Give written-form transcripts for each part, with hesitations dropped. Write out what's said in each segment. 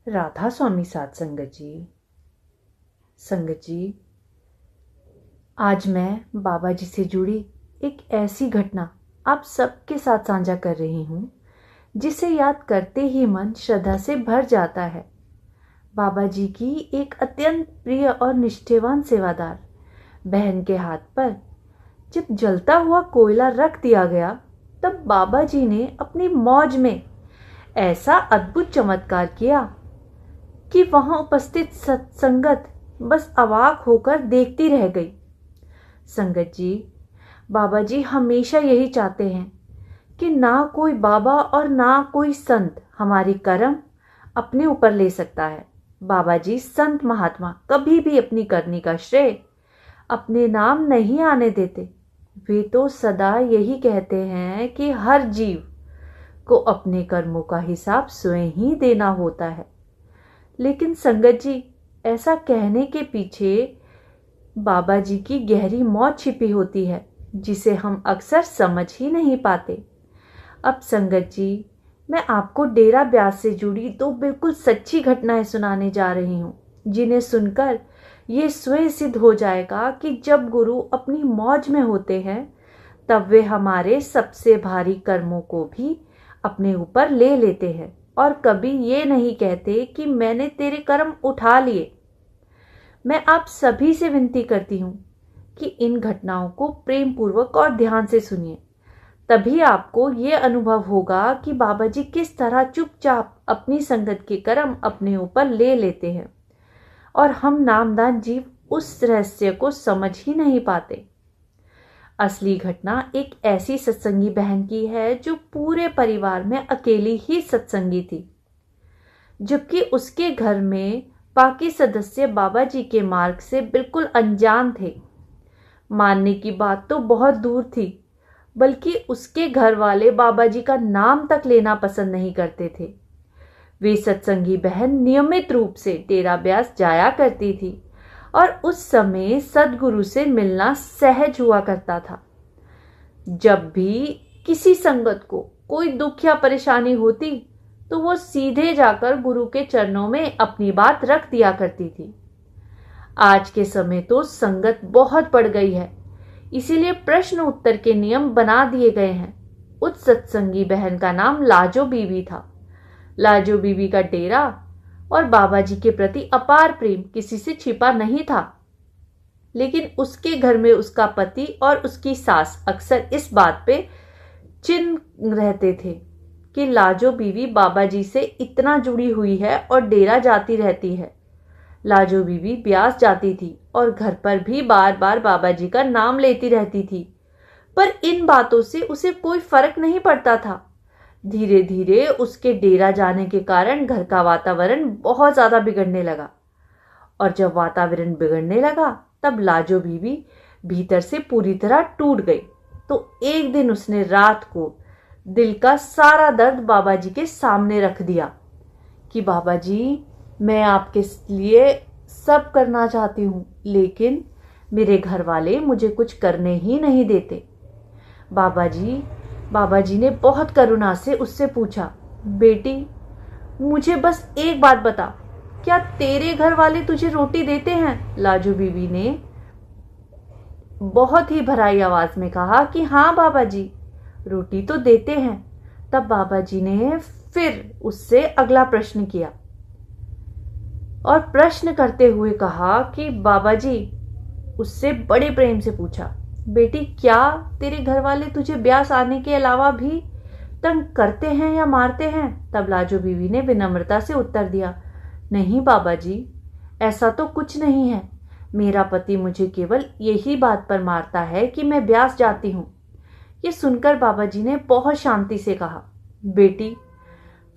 राधा स्वामी साथ संगत जी, आज मैं बाबा जी से जुड़ी एक ऐसी घटना आप सबके साथ साझा कर रही हूँ जिसे याद करते ही मन श्रद्धा से भर जाता है। बाबा जी की एक अत्यंत प्रिय और निष्ठावान सेवादार बहन के हाथ पर जब जलता हुआ कोयला रख दिया गया, तब बाबा जी ने अपनी मौज में ऐसा अद्भुत चमत्कार किया कि वहां उपस्थित सत्संगत बस अवाक होकर देखती रह गई। संगत जी, बाबा जी हमेशा यही चाहते हैं कि ना कोई बाबा और ना कोई संत हमारी कर्म अपने ऊपर ले सकता है। बाबा जी संत महात्मा कभी भी अपनी करनी का श्रेय अपने नाम नहीं आने देते। वे तो सदा यही कहते हैं कि हर जीव को अपने कर्मों का हिसाब स्वयं ही देना होता है। लेकिन संगत जी, ऐसा कहने के पीछे बाबा जी की गहरी मौत छिपी होती है, जिसे हम अक्सर समझ ही नहीं पाते। अब संगत जी, मैं आपको डेरा ब्यास से जुड़ी दो बिल्कुल सच्ची घटनाएं सुनाने जा रही हूँ, जिन्हें सुनकर ये स्वयं सिद्ध हो जाएगा कि जब गुरु अपनी मौज में होते हैं, तब वे हमारे सबसे भारी कर्मों को भी अपने ऊपर ले लेते हैं और कभी ये नहीं कहते कि मैंने तेरे कर्म उठा लिए। मैं आप सभी से विनती करती हूँ कि इन घटनाओं को प्रेम पूर्वक और ध्यान से सुनिए। तभी आपको ये अनुभव होगा कि बाबा जी किस तरह चुपचाप अपनी संगत के कर्म अपने ऊपर ले लेते हैं और हम नामदान जीव उस रहस्य को समझ ही नहीं पाते। असली घटना एक ऐसी सत्संगी बहन की है जो पूरे परिवार में अकेली ही सत्संगी थी, जबकि उसके घर में बाकी सदस्य बाबा जी के मार्ग से बिल्कुल अनजान थे। मानने की बात तो बहुत दूर थी, बल्कि उसके घर वाले बाबा जी का नाम तक लेना पसंद नहीं करते थे। वे सत्संगी बहन नियमित रूप से डेरा ब्यास जाया करती थी और उस समय सदगुरु से मिलना सहज हुआ करता था। जब भी किसी संगत को कोई दुख या परेशानी होती, तो वो सीधे जाकर गुरु के चरणों में अपनी बात रख दिया करती थी। आज के समय तो संगत बहुत बढ़ गई है, इसीलिए प्रश्न उत्तर के नियम बना दिए गए हैं। उस सत्संगी बहन का नाम लाजो बीवी था। लाजो बीवी का डेरा और बाबा जी के प्रति अपार प्रेम किसी से छिपा नहीं था, लेकिन उसके घर में उसका पति और उसकी सास अक्सर इस बात पे चिंत रहते थे कि लाजो बीवी बाबा जी से इतना जुड़ी हुई है और डेरा जाती रहती है। लाजो बीवी ब्यास जाती थी और घर पर भी बार बार बाबा जी का नाम लेती रहती थी, पर इन बातों से उसे कोई फर्क नहीं पड़ता था। धीरे धीरे उसके डेरा जाने के कारण घर का वातावरण बहुत ज्यादा बिगड़ने लगा, और जब वातावरण बिगड़ने लगा तब लाजो बीवी भीतर से पूरी तरह टूट गई। तो एक दिन उसने रात को दिल का सारा दर्द बाबा जी के सामने रख दिया कि बाबा जी, मैं आपके लिए सब करना चाहती हूँ, लेकिन मेरे घर वाले मुझे कुछ करने ही नहीं देते। बाबा जी ने बहुत करुणा से उससे पूछा, बेटी, मुझे बस एक बात बता, क्या तेरे घर वाले तुझे रोटी देते हैं? लाजो बीवी ने बहुत ही भराई आवाज में कहा कि हाँ बाबा जी, रोटी तो देते हैं। तब बाबा जी ने फिर उससे अगला प्रश्न किया और प्रश्न करते हुए कहा कि बाबा जी, उससे बड़े प्रेम से पूछा, बेटी, क्या तेरे घर वाले तुझे ब्यास आने के अलावा भी तंग करते हैं या मारते हैं? तब लाजो बीवी ने विनम्रता से उत्तर दिया, नहीं बाबा जी, ऐसा तो कुछ नहीं है। मेरा पति मुझे केवल यही बात पर मारता है कि मैं ब्यास जाती हूँ। ये सुनकर बाबा जी ने बहुत शांति से कहा, बेटी,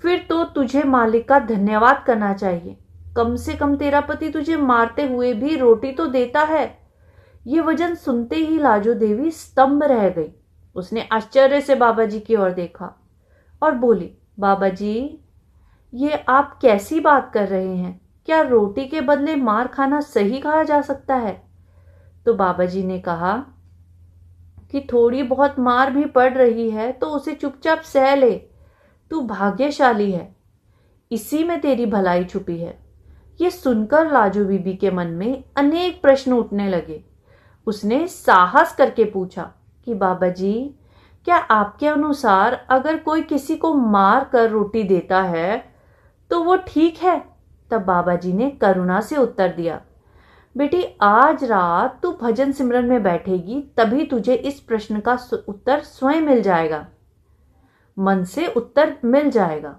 फिर तो तुझे मालिक का धन्यवाद करना चाहिए। कम से कम तेरा पति तुझे मारते हुए भी रोटी तो देता है। ये वचन सुनते ही लाजो देवी स्तंभ रह गई। उसने आश्चर्य से बाबा जी की ओर देखा और बोली, बाबा जी, ये आप कैसी बात कर रहे हैं? क्या रोटी के बदले मार खाना सही कहा जा सकता है? तो बाबा जी ने कहा कि थोड़ी बहुत मार भी पड़ रही है तो उसे चुपचाप सह ले, तू भाग्यशाली है। इसी में तेरी भलाई छुपी है। ये सुनकर लाजो बीबी के मन में अनेक प्रश्न उठने लगे। उसने साहस करके पूछा कि बाबा जी, क्या आपके अनुसार अगर कोई किसी को मार कर रोटी देता है तो वो ठीक है? तब बाबा जी ने करुणा से उत्तर दिया, बेटी, आज रात तू भजन सिमरन में बैठेगी तभी तुझे इस प्रश्न का उत्तर स्वयं मिल जाएगा। मन से उत्तर मिल जाएगा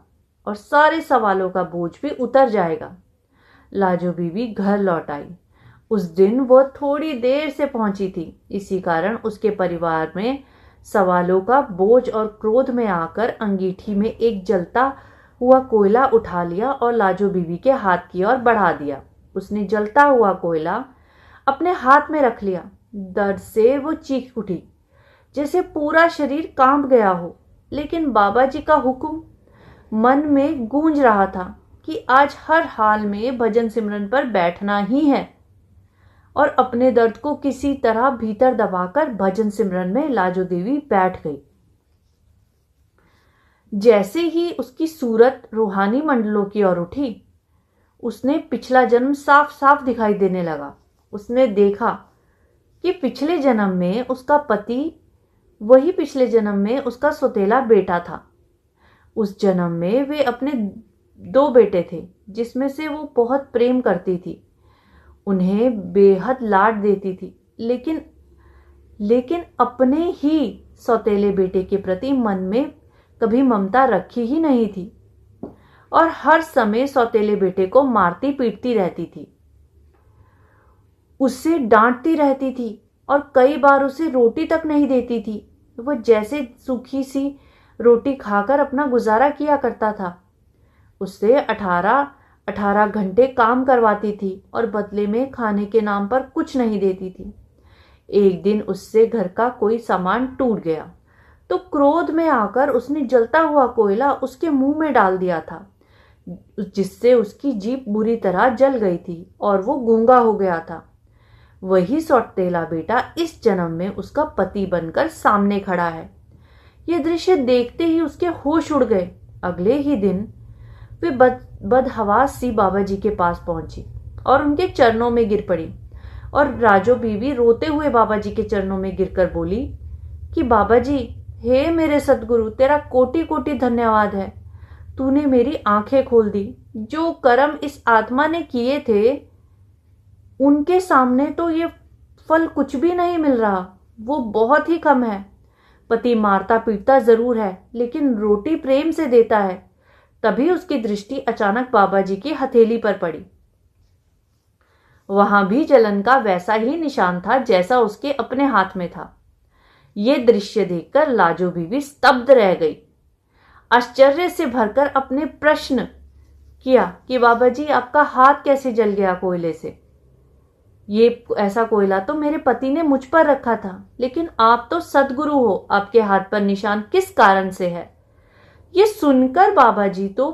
और सारे सवालों का बोझ भी उतर जाएगा। लाजो बीबी घर लौट आई। उस दिन वह थोड़ी देर से पहुंची थी, इसी कारण उसके परिवार में सवालों का बोझ और क्रोध में आकर अंगीठी में एक जलता हुआ कोयला उठा लिया और लाजो बीबी के हाथ की ओर बढ़ा दिया। उसने जलता हुआ कोयला अपने हाथ में रख लिया। दर्द से वो चीख उठी, जैसे पूरा शरीर कांप गया हो। लेकिन बाबा जी का हुक्म मन में गूंज रहा था कि आज हर हाल में भजन सिमरन पर बैठना ही है। और अपने दर्द को किसी तरह भीतर दबाकर भजन सिमरन में लाजो देवी बैठ गई। जैसे ही उसकी सूरत रूहानी मंडलों की ओर उठी, उसने पिछला जन्म साफ साफ दिखाई देने लगा। उसने देखा कि पिछले जन्म में उसका पति वही पिछले जन्म में उसका सौतेला बेटा था। उस जन्म में वे अपने 2 बेटे थे जिसमें से वो बहुत प्रेम करती थी, उन्हें बेहद लाड देती थी, लेकिन अपने ही सौतेले बेटे के प्रति मन में कभी ममता रखी ही नहीं थी और हर समय सौतेले बेटे को मारती पीटती रहती थी, उससे डांटती रहती थी और कई बार उसे रोटी तक नहीं देती थी। वह जैसे सूखी सी रोटी खाकर अपना गुजारा किया करता था। उससे 18 घंटे काम करवाती थी और बदले में खाने के नाम पर कुछ नहीं देती थी। एक दिन उससे घर का कोई सामान टूट गया तो क्रोध में आकर उसने जलता हुआ कोयला उसके मुंह में डाल दिया था, जिससे उसकी जीभ बुरी तरह जल गई थी और वो गूंगा हो गया था। वही सौतेला बेटा इस जन्म में उसका पति बनकर सामने खड़ा है। ये दृश्य देखते ही उसके होश उड़ गए। अगले ही दिन वे बदहवास सी बाबा जी के पास पहुंची और उनके चरणों में गिर पड़ी। और राजो बीवी रोते हुए बाबा जी के चरणों में गिरकर बोली कि बाबा जी, हे मेरे सदगुरु, तेरा कोटि कोटि धन्यवाद है। तूने मेरी आंखें खोल दी। जो कर्म इस आत्मा ने किए थे उनके सामने तो ये फल कुछ भी नहीं मिल रहा, वो बहुत ही कम है। पति मारता पीटता जरूर है लेकिन रोटी प्रेम से देता है। तभी उसकी दृष्टि अचानक बाबा जी की हथेली पर पड़ी। वहां भी जलन का वैसा ही निशान था जैसा उसके अपने हाथ में था। यह दृश्य देखकर लाजो बीवी स्तब्ध रह गई। आश्चर्य से भरकर अपने प्रश्न किया कि बाबा जी, आपका हाथ कैसे जल गया कोयले से? ये ऐसा कोयला तो मेरे पति ने मुझ पर रखा था, लेकिन आप तो सदगुरु हो, आपके हाथ पर निशान किस कारण से है? ये सुनकर बाबा जी तो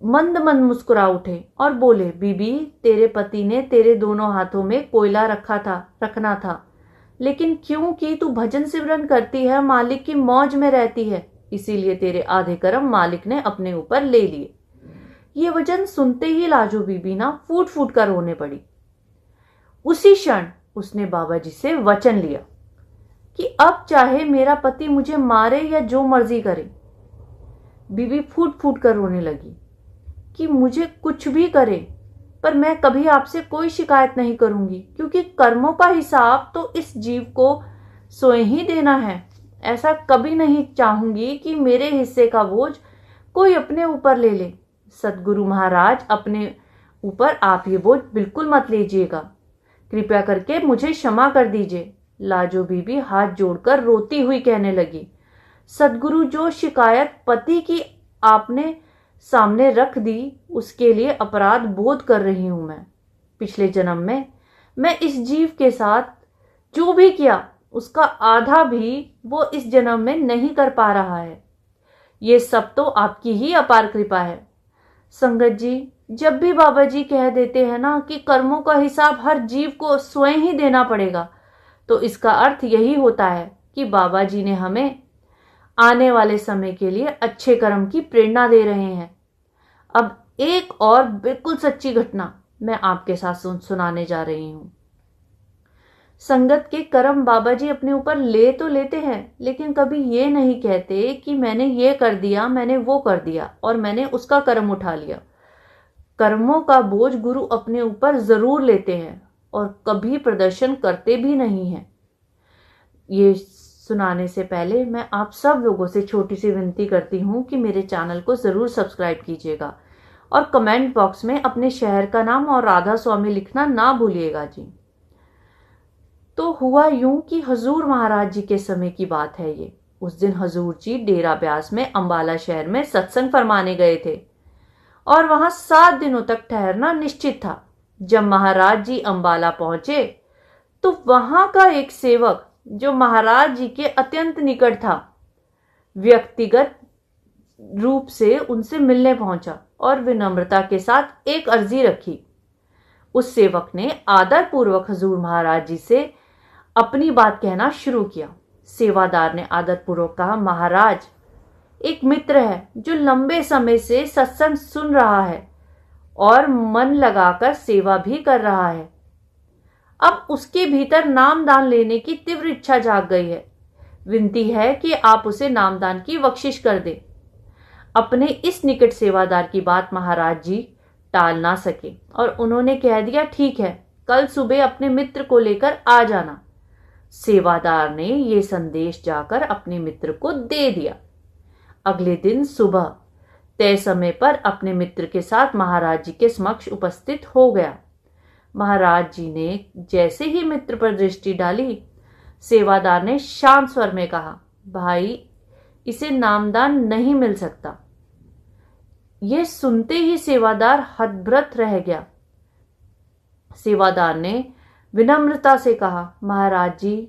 मंद मंद मुस्कुरा उठे और बोले, बीबी, तेरे पति ने तेरे दोनों हाथों में कोयला रखना था, लेकिन क्योंकि तू भजन सिमरन करती है, मालिक की मौज में रहती है, इसीलिए तेरे आधे कर्म मालिक ने अपने ऊपर ले लिए। ये वचन सुनते ही लाजो बीबी ना फूट फूट कर रोने पड़ी। उसी क्षण उसने बाबा जी से वचन लिया कि अब चाहे मेरा पति मुझे मारे या जो मर्जी करे। बीबी फूट फूट कर रोने लगी कि मुझे कुछ भी करे, पर मैं कभी आपसे कोई शिकायत नहीं करूंगी, क्योंकि कर्मों का हिसाब तो इस जीव को स्वयं ही देना है। ऐसा कभी नहीं चाहूंगी कि मेरे हिस्से का बोझ कोई अपने ऊपर ले ले। सदगुरु महाराज, अपने ऊपर आप ये बोझ बिल्कुल मत लीजिएगा। कृपया करके मुझे क्षमा कर दीजिए। लाजो बीबी हाथ जोड़कर रोती हुई कहने लगी, सदगुरु, जो शिकायत पति की आपने सामने रख दी उसके लिए अपराध बोध कर रही हूं मैं। पिछले जन्म में मैं इस जीव के साथ जो भी किया उसका आधा भी वो इस जन्म में नहीं कर पा रहा है। ये सब तो आपकी ही अपार कृपा है। संगत जी, जब भी बाबा जी कह देते हैं ना कि कर्मों का हिसाब हर जीव को स्वयं ही देना पड़ेगा, तो इसका अर्थ यही होता है कि बाबा जी ने हमें आने वाले समय के लिए अच्छे कर्म की प्रेरणा दे रहे हैं। अब एक और बिल्कुल सच्ची घटना मैं आपके साथ सुनाने जा रही हूं। संगत के कर्म बाबा जी अपने ऊपर ले तो लेते हैं, लेकिन कभी ये नहीं कहते कि मैंने ये कर दिया, मैंने वो कर दिया और मैंने उसका कर्म उठा लिया। कर्मों का बोझ गुरु अपने ऊपर जरूर लेते हैं और कभी प्रदर्शन करते भी नहीं हैं। ये सुनाने से पहले मैं आप सब लोगों से छोटी सी विनती करती हूँ कि मेरे चैनल को जरूर सब्सक्राइब कीजिएगा और कमेंट बॉक्स में अपने शहर का नाम और राधा स्वामी लिखना ना भूलिएगा जी। तो हुआ यूं कि हजूर महाराज जी के समय की बात है ये। उस दिन हजूर जी डेरा ब्यास में अंबाला शहर में सत्संग फरमाने गए थे और वहां 7 दिनों तक ठहरना निश्चित था। जब महाराज जी अंबाला पहुंचे तो वहां का एक सेवक जो महाराज जी के अत्यंत निकट था, व्यक्तिगत रूप से उनसे मिलने पहुंचा और विनम्रता के साथ एक अर्जी रखी। उस सेवक ने आदर पूर्वक हजूर महाराज जी से अपनी बात कहना शुरू किया। सेवादार ने आदर पूर्वक कहा, महाराज, एक मित्र है जो लंबे समय से सत्संग सुन रहा है और मन लगाकर सेवा भी कर रहा है। अब उसके भीतर नामदान लेने की तीव्र इच्छा जाग गई है। विनती है कि आप उसे नामदान की बख्शिश कर दें। अपने इस निकट सेवादार की बात महाराज जी टाल ना सके और उन्होंने कह दिया, ठीक है, कल सुबह अपने मित्र को लेकर आ जाना। सेवादार ने यह संदेश जाकर अपने मित्र को दे दिया। अगले दिन सुबह तय समय पर अपने मित्र के साथ महाराज जी के समक्ष उपस्थित हो गया। महाराज जी ने जैसे ही मित्र पर दृष्टि डाली, सेवादार ने शांत स्वर में कहा, भाई, इसे नामदान नहीं मिल सकता। यह सुनते ही सेवादार हतप्रभ रह गया। सेवादार ने विनम्रता से कहा, महाराज जी,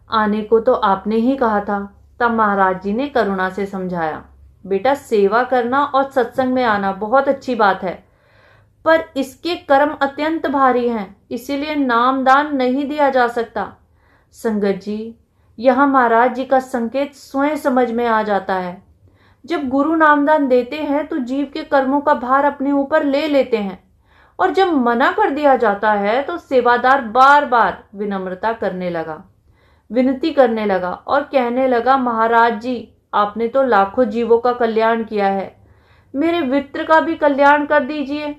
आने को तो आपने ही कहा था। तब महाराज जी ने करुणा से समझाया, बेटा, सेवा करना और सत्संग में आना बहुत अच्छी बात है, पर इसके कर्म अत्यंत भारी हैं, इसीलिए नामदान नहीं दिया जा सकता। संगत जी, यहां महाराज जी का संकेत स्वयं समझ में आ जाता है। जब गुरु नामदान देते हैं तो जीव के कर्मों का भार अपने ऊपर ले लेते हैं, और जब मना कर दिया जाता है तो सेवादार बार बार विनती करने लगा और कहने लगा, महाराज जी, आपने तो लाखों जीवों का कल्याण किया है, मेरे मित्र का भी कल्याण कर दीजिए।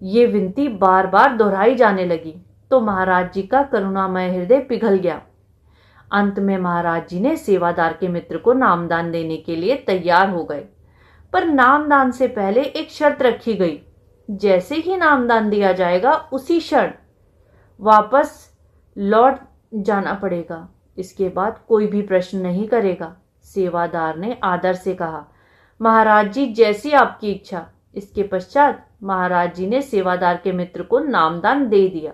ये विनती बार बार दोहराई जाने लगी तो महाराज जी का करुणामय हृदय पिघल गया। अंत में महाराज जी ने सेवादार के मित्र को नामदान देने के लिए तैयार हो गए, पर नामदान से पहले एक शर्त रखी गई, जैसे ही नामदान दिया जाएगा उसी क्षण वापस लौट जाना पड़ेगा। इसके बाद कोई भी प्रश्न नहीं करेगा। सेवादार ने आदर से कहा, महाराज जी, जैसी आपकी इच्छा। इसके पश्चात महाराज जी ने सेवादार के मित्र को नामदान दे दिया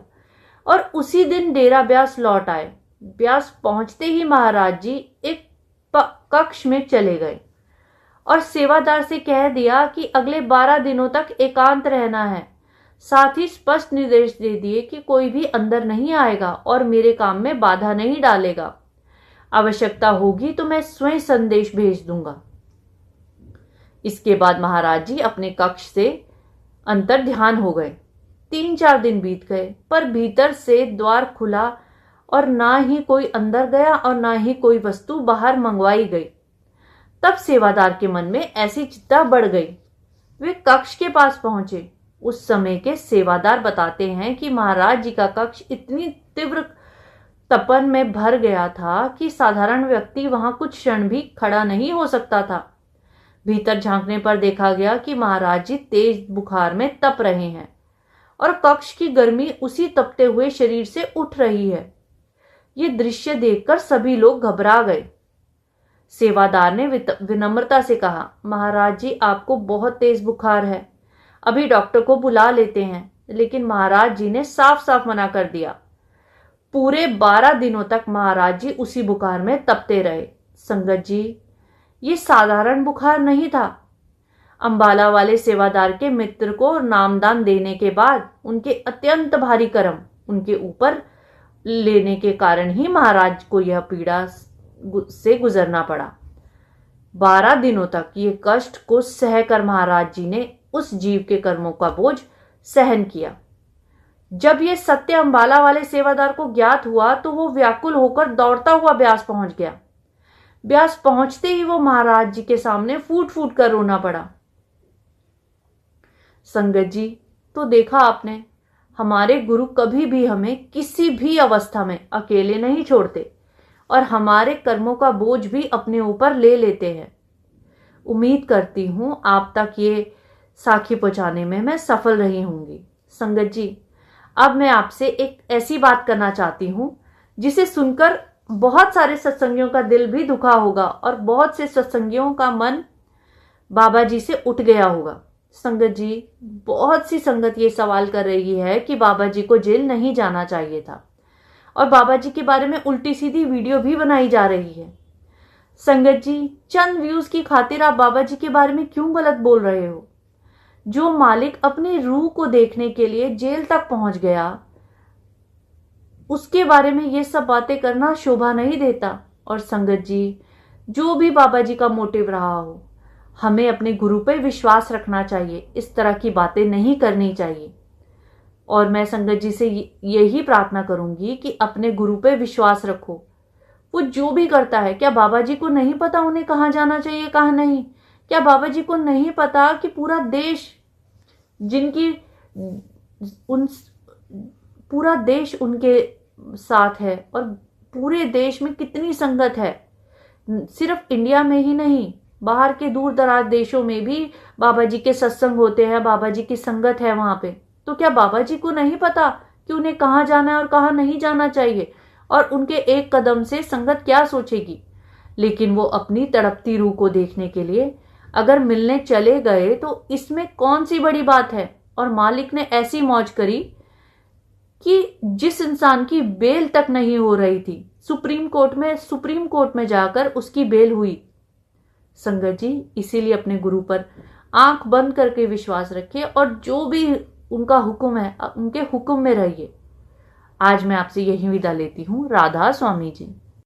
और उसी दिन डेरा ब्यास लौट आए। ब्यास पहुंचते ही महाराज जी एक कक्ष में चले गए और सेवादार से कह दिया कि अगले 12 दिनों तक एकांत रहना है। साथ ही स्पष्ट निर्देश दे दिए कि कोई भी अंदर नहीं आएगा और मेरे काम में बाधा नहीं डालेगा। आवश्यकता होगी तो मैं स्वयं संदेश भेज दूंगा। इसके बाद महाराज जी अपने कक्ष से अंतर ध्यान हो गए। 3-4 दिन बीत गए, पर भीतर से द्वार खुला और ना ही कोई अंदर गया और ना ही कोई वस्तु बाहर मंगवाई गई। तब सेवादार के मन में ऐसी चिंता बढ़ गई। वे कक्ष के पास पहुंचे। उस समय के सेवादार बताते हैं कि महाराज जी का कक्ष इतनी तीव्र तपन में भर गया था कि साधारण व्यक्ति वहां कुछ क्षण भी खड़ा नहीं हो सकता था। भीतर झांकने पर देखा गया कि महाराज जी तेज बुखार में तप रहे हैं और कक्ष की गर्मी उसी तपते हुए शरीर से उठ रही है। ये दृश्य देखकर सभी लोग घबरा गए। सेवादार ने विनम्रता से कहा, महाराज जी, आपको बहुत तेज बुखार है, अभी डॉक्टर को बुला लेते हैं। लेकिन महाराज जी ने साफ साफ मना कर दिया। पूरे 12 दिनों तक महाराज जी उसी बुखार में तपते रहे। संगत जी, ये साधारण बुखार नहीं था। अंबाला वाले सेवादार के मित्र को नामदान देने के बाद उनके अत्यंत भारी कर्म उनके ऊपर लेने के कारण ही महाराज को यह पीड़ा से गुजरना पड़ा। 12 दिनों तक ये कष्ट को सहकर महाराज जी ने उस जीव के कर्मों का बोझ सहन किया। जब ये सत्य अंबाला वाले सेवादार को ज्ञात हुआ तो वो व्याकुल होकर दौड़ता हुआ ब्यास पहुंच गया। ब्यास पहुंचते ही वो महाराज जी के सामने फूट फूट कर रोना पड़ा। संगत जी, तो देखा आपने, हमारे गुरु कभी भी हमें किसी भी अवस्था में अकेले नहीं छोड़ते और हमारे कर्मों का बोझ भी अपने ऊपर ले लेते हैं। उम्मीद करती हूं आप तक ये साखी पहुंचाने में मैं सफल रही होंगी। संगत जी, अब मैं आपसे एक ऐसी बात करना चाहती हूं जिसे सुनकर बहुत सारे सत्संगियों का दिल भी दुखा होगा और बहुत से सत्संगियों का मन बाबा जी से उठ गया होगा। संगत जी, बहुत सी संगत ये सवाल कर रही है कि बाबा जी को जेल नहीं जाना चाहिए था और बाबा जी के बारे में उल्टी सीधी वीडियो भी बनाई जा रही है। संगत जी, चंद व्यूज की खातिर आप बाबा जी के बारे में क्यों गलत बोल रहे हो? जो मालिक अपनी रूह को देखने के लिए जेल तक पहुंच गया, उसके बारे में ये सब बातें करना शोभा नहीं देता। और संगत जी, जो भी बाबा जी का मोटिव रहा हो, हमें अपने गुरु पर विश्वास रखना चाहिए, इस तरह की बातें नहीं करनी चाहिए। और मैं संगत जी से यही प्रार्थना करूंगी कि अपने गुरु पे विश्वास रखो। वो जो भी करता है, क्या बाबा जी को नहीं पता उन्हें कहाँ जाना चाहिए, कहाँ नहीं? क्या बाबा जी को नहीं पता कि पूरा देश पूरा देश उनके साथ है और पूरे देश में कितनी संगत है? सिर्फ इंडिया में ही नहीं, बाहर के दूर दराज देशों में भी बाबा जी के सत्संग होते हैं, बाबा जी की संगत है वहां पे। तो क्या बाबा जी को नहीं पता कि उन्हें कहाँ जाना है और कहाँ नहीं जाना चाहिए और उनके एक कदम से संगत क्या सोचेगी? लेकिन वो अपनी तड़पती रूह को देखने के लिए अगर मिलने चले गए तो इसमें कौन सी बड़ी बात है? और मालिक ने ऐसी मौज करी कि जिस इंसान की बेल तक नहीं हो रही थी, सुप्रीम कोर्ट में जाकर उसकी बेल हुई। संगत जी, इसीलिए अपने गुरु पर आंख बंद करके विश्वास रखिए और जो भी उनका हुक्म है उनके हुक्म में रहिए। आज मैं आपसे यही विदा लेती हूँ। राधा स्वामी जी।